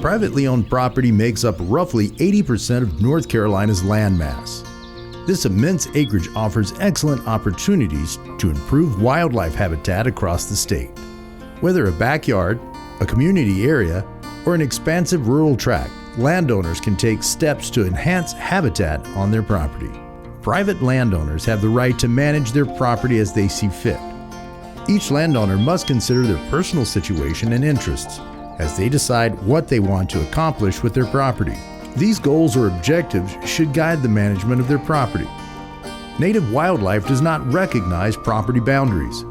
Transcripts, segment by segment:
Privately owned property makes up roughly 80% of North Carolina's landmass. This immense acreage offers excellent opportunities to improve wildlife habitat across the state. Whether a backyard, a community area, or an expansive rural tract, landowners can take steps to enhance habitat on their property. Private landowners have the right to manage their property as they see fit. Each landowner must consider their personal situation and interests as they decide what they want to accomplish with their property. These goals or objectives should guide the management of their property. Native wildlife does not recognize property boundaries.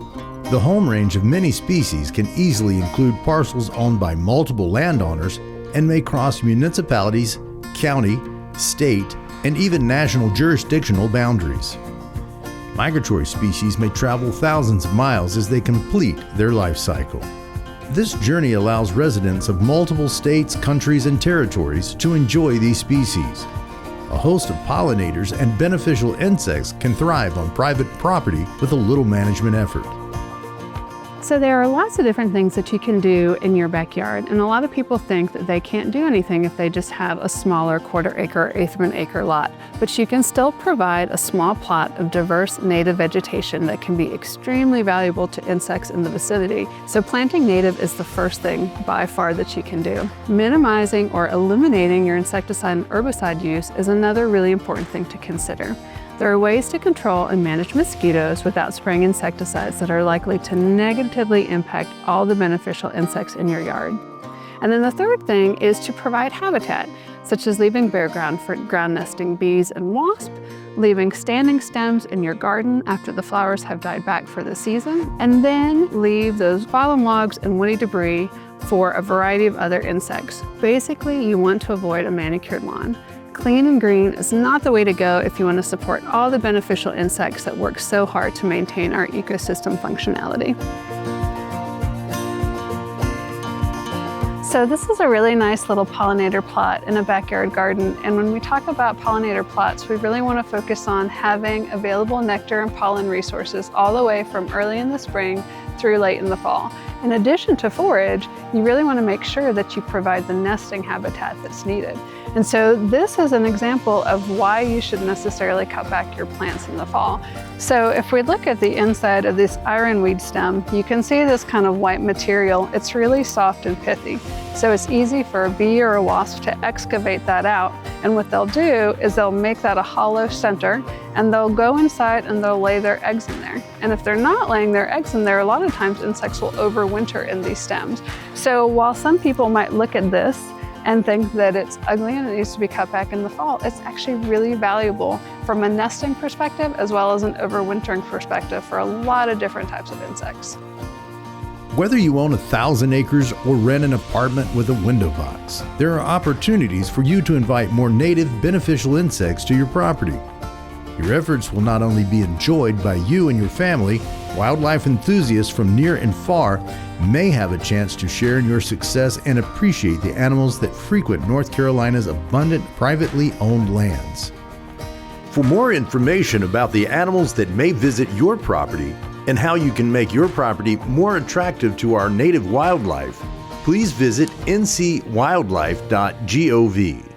The home range of many species can easily include parcels owned by multiple landowners and may cross municipalities, county, state, and even national jurisdictional boundaries. Migratory species may travel thousands of miles as they complete their life cycle. This journey allows residents of multiple states, countries, and territories to enjoy these species. A host of pollinators and beneficial insects can thrive on private property with a little management effort. So there are lots of different things that you can do in your backyard, and a lot of people think that they can't do anything if they just have a smaller quarter-acre, eighth of an acre lot. But you can still provide a small plot of diverse native vegetation that can be extremely valuable to insects in the vicinity. So planting native is the first thing by far that you can do. Minimizing or eliminating your insecticide and herbicide use is another really important thing to consider. There are ways to control and manage mosquitoes without spraying insecticides that are likely to negatively impact all the beneficial insects in your yard. And then the third thing is to provide habitat, such as leaving bare ground for ground nesting bees and wasps, leaving standing stems in your garden after the flowers have died back for the season, and then leave those fallen logs and woody debris for a variety of other insects. Basically, you want to avoid a manicured lawn. Clean and green is not the way to go if you want to support all the beneficial insects that work so hard to maintain our ecosystem functionality. So this is a really nice little pollinator plot in a backyard garden, and when we talk about pollinator plots, we really want to focus on having available nectar and pollen resources all the way from early in the spring through late in the fall. In addition to forage, you really want to make sure that you provide the nesting habitat that's needed. And so this is an example of why you should necessarily cut back your plants in the fall. So if we look at the inside of this ironweed stem, you can see this kind of white material. It's really soft and pithy. So it's easy for a bee or a wasp to excavate that out. And what they'll do is they'll make that a hollow center, and they'll go inside and they'll lay their eggs in there. And if they're not laying their eggs in there, a lot of times insects will overwinter in these stems. So while some people might look at this and think that it's ugly and it needs to be cut back in the fall, it's actually really valuable from a nesting perspective as well as an overwintering perspective for a lot of different types of insects. Whether you own 1,000 acres or rent an apartment with a window box, there are opportunities for you to invite more native beneficial insects to your property. Your efforts will not only be enjoyed by you and your family, wildlife enthusiasts from near and far may have a chance to share in your success and appreciate the animals that frequent North Carolina's abundant privately owned lands. For more information about the animals that may visit your property and how you can make your property more attractive to our native wildlife, please visit ncwildlife.gov.